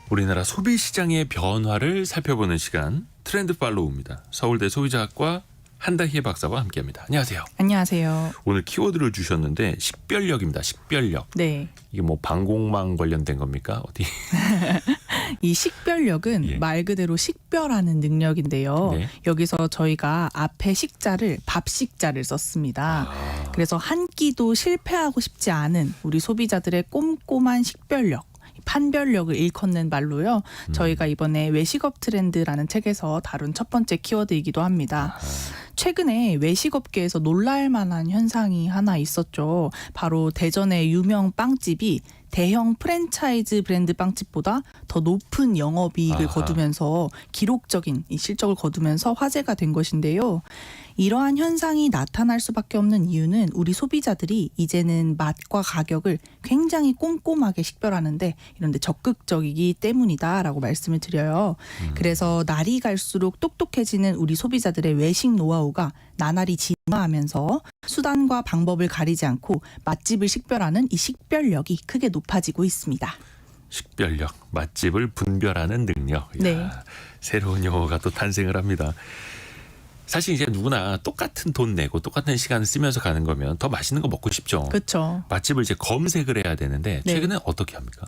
우리나라 소비 시장의 변화를 살펴보는 시간 트렌드 팔로우입니다. 서울대 소비자학과 한다희애 박사와 함께합니다. 안녕하세요. 안녕하세요. 오늘 키워드를 주셨는데 식별력입니다. 식별력. 네. 이게 뭐 방공망 관련된 겁니까? 어디? 이 식별력은 예. 말 그대로 식별하는 능력인데요. 네. 여기서 저희가 앞에 식자를 밥식자를 썼습니다. 그래서 한 끼도 실패하고 싶지 않은 우리 소비자들의 꼼꼼한 식별력. 판별력을 일컫는 말로요. 저희가 이번에 외식업 트렌드라는 책에서 다룬 첫 번째 키워드이기도 합니다. 최근에 외식업계에서 놀랄 만한 현상이 하나 있었죠. 바로 대전의 유명 빵집이 대형 프랜차이즈 브랜드 빵집보다 더 높은 영업이익을 거두면서 기록적인 이 실적을 거두면서 화제가 된 것인데요. 이러한 현상이 나타날 수밖에 없는 이유는 우리 소비자들이 이제는 맛과 가격을 굉장히 꼼꼼하게 식별하는데 이런데 적극적이기 때문이다라고 말씀을 드려요. 그래서 날이 갈수록 똑똑해지는 우리 소비자들의 외식 노하우가 나날이 진화하면서 수단과 방법을 가리지 않고 맛집을 식별하는 이 식별력이 크게 높아지고 있습니다. 식별력, 맛집을 분별하는 능력. 이야, 네. 새로운 용어가 또 탄생을 합니다. 사실 이제 누구나 똑같은 돈 내고 똑같은 시간을 쓰면서 가는 거면 더 맛있는 거 먹고 싶죠. 그렇죠. 맛집을 이제 검색을 해야 되는데 네. 최근에 어떻게 합니까?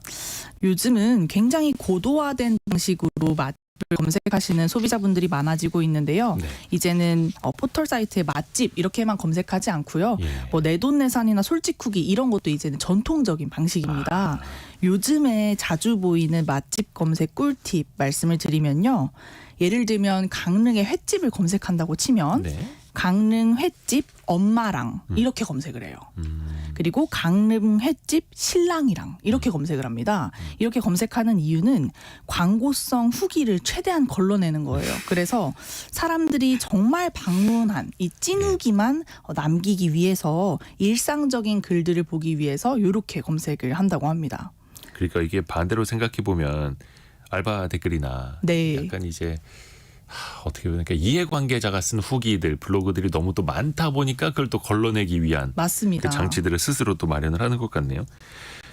요즘은 굉장히 고도화된 방식으로 맛집을 검색하시는 소비자분들이 많아지고 있는데요. 네. 이제는 포털 사이트에 맛집 이렇게만 검색하지 않고요. 예. 뭐 내돈내산이나 솔직후기 이런 것도 이제는 전통적인 방식입니다. 요즘에 자주 보이는 맛집 검색 꿀팁 말씀을 드리면요. 예를 들면 강릉의 횟집을 검색한다고 치면 네. 강릉 횟집 엄마랑 이렇게 검색을 해요. 그리고 강릉 횟집 신랑이랑 이렇게 검색을 합니다. 이렇게 검색하는 이유는 광고성 후기를 최대한 걸러내는 거예요. 그래서 사람들이 정말 방문한 이 찐 후기만 남기기 위해서 일상적인 글들을 보기 위해서 이렇게 검색을 한다고 합니다. 그러니까 이게 반대로 생각해 보면 알바 댓글이나 네. 약간 이제 어떻게 보면 이해관계자가 쓴 후기들 블로그들이 너무 또 많다 보니까 그걸 또 걸러내기 위한 맞습니다. 그 장치들을 스스로 또 마련을 하는 것 같네요.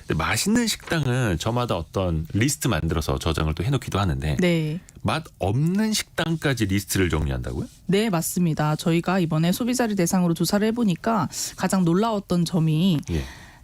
근데 맛있는 식당은 저마다 어떤 리스트 만들어서 저장을 또 해놓기도 하는데 네. 맛 없는 식당까지 리스트를 정리한다고요? 네, 맞습니다. 저희가 이번에 소비자를 대상으로 조사를 해보니까 가장 놀라웠던 점이 예.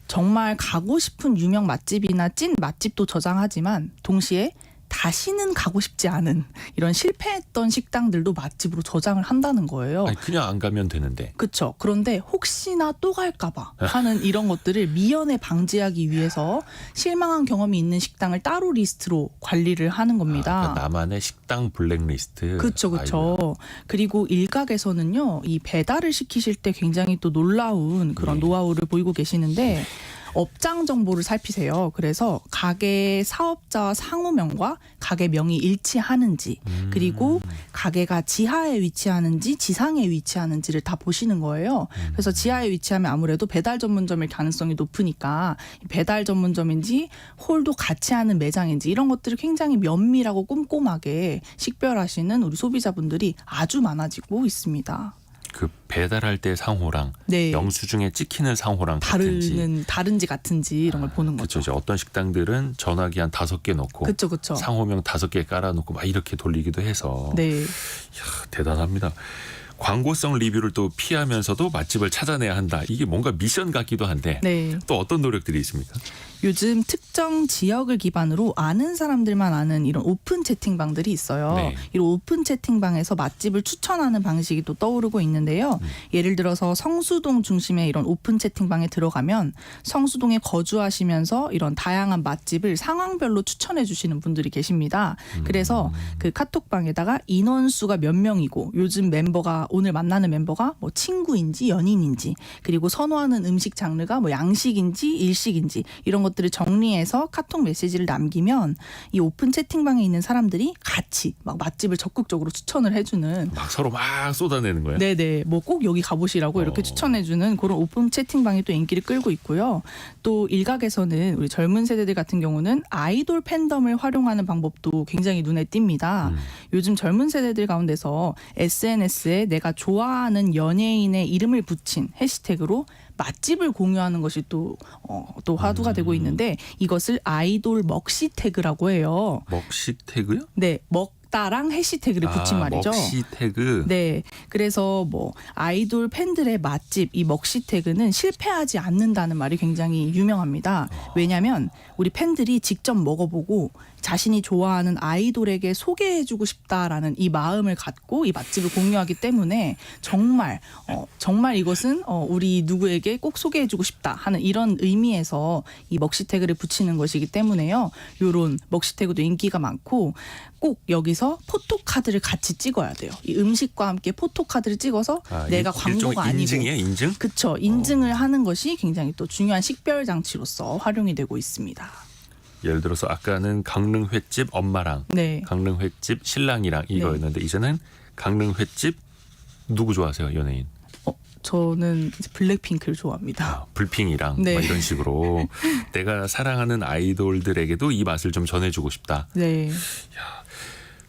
정말 가고 싶은 유명 맛집이나 찐 맛집도 저장하지만 동시에 다시는 가고 싶지 않은 이런 실패했던 식당들도 맛집으로 저장을 한다는 거예요. 아니, 그냥 안 가면 되는데. 그렇죠. 그런데 혹시나 또 갈까봐 하는 이런 것들을 미연에 방지하기 위해서 실망한 경험이 있는 식당을 따로 리스트로 관리를 하는 겁니다. 그러니까 나만의 식당 블랙리스트. 그렇죠, 그렇죠. 아이고야. 그리고 일각에서는요, 이 배달을 시키실 때 굉장히 또 놀라운 그런 네. 노하우를 보이고 계시는데. 업장 정보를 살피세요. 그래서 가게 사업자와 상호명과 가게명이 일치하는지 그리고 가게가 지하에 위치하는지 지상에 위치하는지를 다 보시는 거예요. 그래서 지하에 위치하면 아무래도 배달 전문점일 가능성이 높으니까 배달 전문점인지 홀도 같이 하는 매장인지 이런 것들을 굉장히 면밀하고 꼼꼼하게 식별하시는 우리 소비자분들이 아주 많아지고 있습니다. 그 배달할 때 상호랑 네. 영수증에 찍히는 상호랑 같은지. 다른지 같은지 이런 걸 보는 그렇죠. 거죠. 이제 어떤 식당들은 전화기 한 5개 놓고 그렇죠, 그렇죠. 상호명 5개 깔아놓고 막 이렇게 돌리기도 해서 네. 이야, 대단합니다. 광고성 리뷰를 또 피하면서도 맛집을 찾아내야 한다. 이게 뭔가 미션 같기도 한데 네. 또 어떤 노력들이 있습니까? 요즘 특정 지역을 기반으로 아는 사람들만 아는 이런 오픈 채팅방들이 있어요. 네. 이런 오픈 채팅방에서 맛집을 추천하는 방식이 또 떠오르고 있는데요. 예를 들어서 성수동 중심의 이런 오픈 채팅방에 들어가면 성수동에 거주하시면서 이런 다양한 맛집을 상황별로 추천해 주시는 분들이 계십니다. 그래서 그 카톡방에다가 인원수가 몇 명이고 요즘 멤버가 오늘 만나는 멤버가 뭐 친구인지 연인인지 그리고 선호하는 음식 장르가 뭐 양식인지 일식인지 이런 것들을 정리해서 카톡 메시지를 남기면 이 오픈 채팅방에 있는 사람들이 같이 막 맛집을 적극적으로 추천을 해주는 막 서로 막 쏟아내는 거예요? 네네 뭐 꼭 여기 가보시라고 이렇게 추천해주는 그런 오픈 채팅방이 또 인기를 끌고 있고요. 또 일각에서는 우리 젊은 세대들 같은 경우는 아이돌 팬덤을 활용하는 방법도 굉장히 눈에 띕니다. 요즘 젊은 세대들 가운데서 SNS에 내가 좋아하는 연예인의 이름을 붙인 해시태그로 맛집을 공유하는 것이 또 화두가 되고 있는데 이것을 아이돌 먹시 태그라고 해요. 먹시 태그요? 네, 먹다랑 해시태그를 붙인 말이죠. 먹시 태그. 네, 그래서 뭐 아이돌 팬들의 맛집 이 먹시 태그는 실패하지 않는다는 말이 굉장히 유명합니다. 왜냐하면 우리 팬들이 직접 먹어보고 자신이 좋아하는 아이돌에게 소개해주고 싶다라는 이 마음을 갖고 이 맛집을 공유하기 때문에 정말 이것은 우리 누구에게 꼭 소개해주고 싶다 하는 이런 의미에서 이 먹시 태그를 붙이는 것이기 때문에요. 이런 먹시 태그도 인기가 많고 꼭 여기서 포토카드를 같이 찍어야 돼요. 이 음식과 함께 포토카드를 찍어서 내가 광고가 아니고 인증이에요, 인증? 그렇죠. 인증을 하는 것이 굉장히 또 중요한 식별 장치로서 활용이 되고 있습니다. 예를 들어서 아까는 강릉 횟집 엄마랑 네. 강릉 횟집 신랑이랑 이거였는데 이제는 강릉 횟집 누구 좋아하세요, 연예인? 저는 이제 블랙핑크를 좋아합니다. 불핑이랑 네. 막 이런 식으로 내가 사랑하는 아이돌들에게도 이 맛을 좀 전해주고 싶다. 네.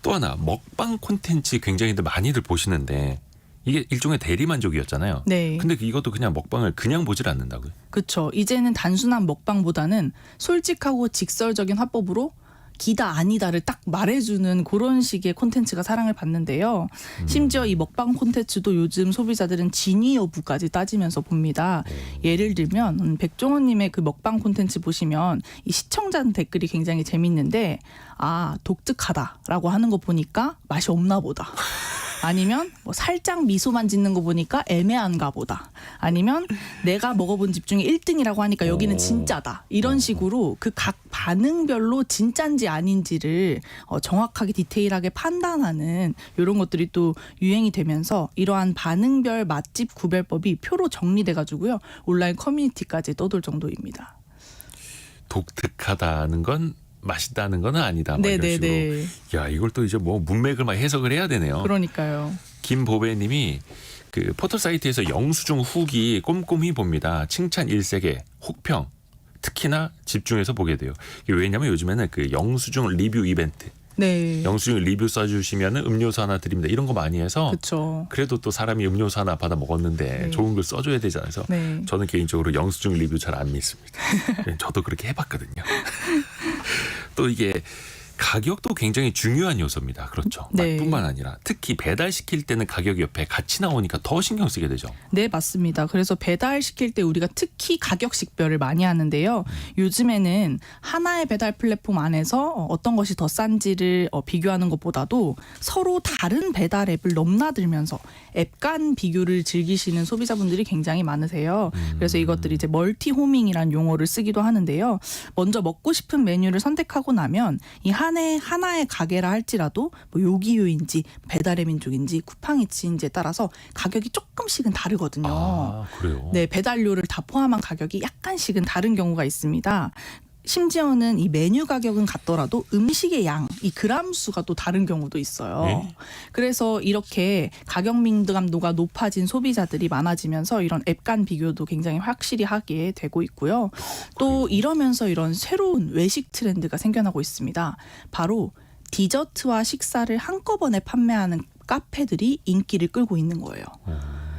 또 하나 먹방 콘텐츠 굉장히들 많이들 보시는데 이게 일종의 대리만족이었잖아요. 네. 근데 이것도 그냥 먹방을 그냥 보질 않는다고요. 그렇죠. 이제는 단순한 먹방보다는 솔직하고 직설적인 화법으로 기다 아니다를 딱 말해주는 그런 식의 콘텐츠가 사랑을 받는데요. 심지어 이 먹방 콘텐츠도 요즘 소비자들은 진위 여부까지 따지면서 봅니다. 예를 들면 백종원님의 그 먹방 콘텐츠 보시면 이 시청자 댓글이 굉장히 재밌는데 독특하다라고 하는 거 보니까 맛이 없나 보다. 아니면 뭐 살짝 미소만 짓는 거 보니까 애매한가 보다. 아니면 내가 먹어본 집 중에 1등이라고 하니까 여기는 진짜다. 이런 식으로 그 각 반응별로 진짜인지 아닌지를 정확하게 디테일하게 판단하는 이런 것들이 또 유행이 되면서 이러한 반응별 맛집 구별법이 표로 정리돼가지고요. 온라인 커뮤니티까지 떠돌 정도입니다. 독특하다는 건 맛있다는 건 아니다. 막 이런 식으로. 야, 이걸 또 이제 뭐 문맥을 막 해석을 해야 되네요. 그러니까요. 김보배님이 그 포털 사이트에서 영수증 후기 꼼꼼히 봅니다. 칭찬 일색에 혹평 특히나 집중해서 보게 돼요. 이게 왜냐하면 요즘에는 그 영수증 리뷰 이벤트. 네. 영수증 리뷰 써주시면 음료수 하나 드립니다. 이런 거 많이 해서 그렇죠. 그래도 또 사람이 음료수 하나 받아 먹었는데 네. 좋은 글 써줘야 되잖아요. 그래서 네. 저는 개인적으로 영수증 리뷰 잘 안 믿습니다. 저도 그렇게 해봤거든요. 또 이게 가격도 굉장히 중요한 요소입니다. 그렇죠. 네. 맛뿐만 아니라 특히 배달시킬 때는 가격이 옆에 같이 나오니까 더 신경 쓰게 되죠. 네, 맞습니다. 그래서 배달시킬 때 우리가 특히 가격 식별을 많이 하는데요. 요즘에는 하나의 배달 플랫폼 안에서 어떤 것이 더 싼지를 비교하는 것보다도 서로 다른 배달 앱을 넘나들면서 앱 간 비교를 즐기시는 소비자분들이 굉장히 많으세요. 그래서 이것들이 이제 멀티호밍이라는 용어를 쓰기도 하는데요. 먼저 먹고 싶은 메뉴를 선택하고 나면 이 하나의 가게라 할지라도 뭐 요기요인지 배달의 민족인지 쿠팡이츠인지에 따라서 가격이 조금씩은 다르거든요. 아, 그래요? 네, 배달료를 다 포함한 가격이 약간씩은 다른 경우가 있습니다. 심지어는 이 메뉴 가격은 같더라도 음식의 양, 이 그람 수가 또 다른 경우도 있어요. 네? 그래서 이렇게 가격 민감도가 높아진 소비자들이 많아지면서 이런 앱 간 비교도 굉장히 확실히 하게 되고 있고요. 또 이러면서 이런 새로운 외식 트렌드가 생겨나고 있습니다. 바로 디저트와 식사를 한꺼번에 판매하는 카페들이 인기를 끌고 있는 거예요.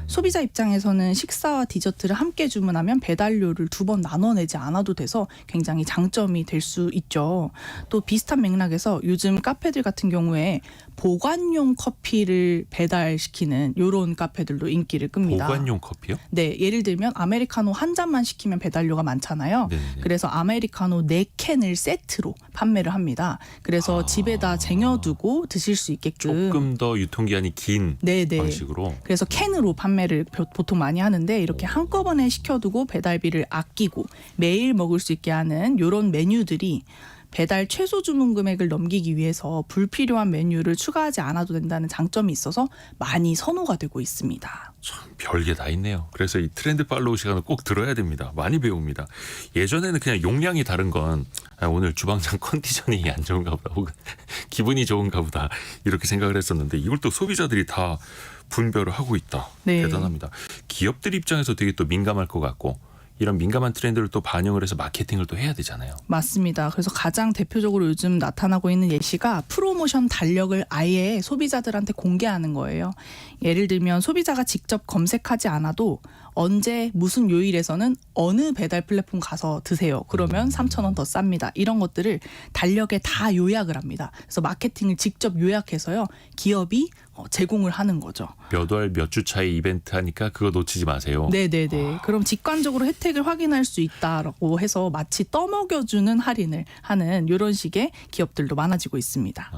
소비자 입장에서는 식사와 디저트를 함께 주문하면 배달료를 2번 나눠내지 않아도 돼서 굉장히 장점이 될 수 있죠. 또 비슷한 맥락에서 요즘 카페들 같은 경우에 보관용 커피를 배달시키는 이런 카페들도 인기를 끕니다. 보관용 커피요? 네, 예를 들면 아메리카노 한 잔만 시키면 배달료가 많잖아요. 네네. 그래서 아메리카노 4캔을 세트로 판매를 합니다. 그래서 집에다 쟁여두고 드실 수 있게끔. 조금 더 유통기한이 긴 네네. 방식으로. 그래서 캔으로 판매를 보통 많이 하는데 이렇게 한꺼번에 시켜두고 배달비를 아끼고 매일 먹을 수 있게 하는 이런 메뉴들이 배달 최소 주문 금액을 넘기기 위해서 불필요한 메뉴를 추가하지 않아도 된다는 장점이 있어서 많이 선호가 되고 있습니다. 참 별게 다 있네요. 그래서 이 트렌드 팔로우 시간을 꼭 들어야 됩니다. 많이 배웁니다. 예전에는 그냥 용량이 다른 건 오늘 주방장 컨디션이 안 좋은가 보다 혹은 기분이 좋은가 보다 이렇게 생각을 했었는데 이걸 또 소비자들이 다 분별을 하고 있다. 네. 대단합니다. 기업들 입장에서 되게 또 민감할 것 같고 이런 민감한 트렌드를 또 반영을 해서 마케팅을 또 해야 되잖아요. 맞습니다. 그래서 가장 대표적으로 요즘 나타나고 있는 예시가 프로모션 달력을 아예 소비자들한테 공개하는 거예요. 예를 들면 소비자가 직접 검색하지 않아도 언제 무슨 요일에서는 어느 배달 플랫폼 가서 드세요. 그러면 3,000원 더 쌉니다. 이런 것들을 달력에 다 요약을 합니다. 그래서 마케팅을 직접 요약해서요. 기업이 제공을 하는 거죠. 몇 월 몇 주 차에 이벤트 하니까 그거 놓치지 마세요. 네네네. 그럼 직관적으로 혜택을 확인할 수 있다라고 해서 마치 떠먹여주는 할인을 하는 이런 식의 기업들도 많아지고 있습니다.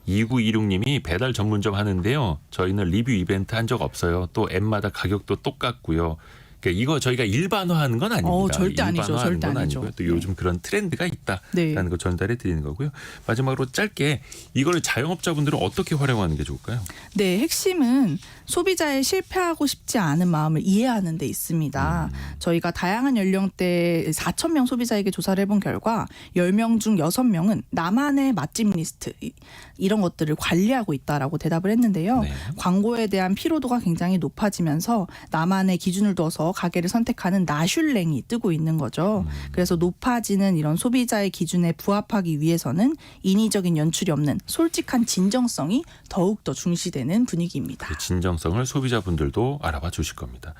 2926님이 배달 전문점 하는데요. 저희는 리뷰 이벤트 한 적 없어요. 또 앱마다 가격도 똑같고요. 그러니까 이거 저희가 일반화하는 건 아닙니다. 절대 아니죠. 일반화하는 절대 건 아니죠. 아니고요. 또 요즘 그런 트렌드가 있다라는 네. 거 전달해 드리는 거고요. 마지막으로 짧게 이걸 자영업자분들은 어떻게 활용하는 게 좋을까요? 네, 핵심은 소비자의 실패하고 싶지 않은 마음을 이해하는 데 있습니다. 저희가 다양한 연령대 4,000명 소비자에게 조사를 해본 결과 10명 중 6명은 나만의 맛집 리스트 이런 것들을 관리하고 있다라고 대답을 했는데요. 네. 광고에 대한 피로도가 굉장히 높아지면서 나만의 기준을 둬서 가게를 선택하는 나슐랭이 뜨고 있는 거죠. 그래서 높아지는 이런 소비자의 기준에 부합하기 위해서는 인위적인 연출이 없는 솔직한 진정성이 더욱더 중시되는 분위기입니다. 그 진정성을 소비자분들도 알아봐 주실 겁니다.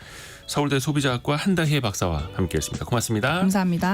서울대 소비자학과 한다희 박사와 함께했습니다. 고맙습니다. 감사합니다.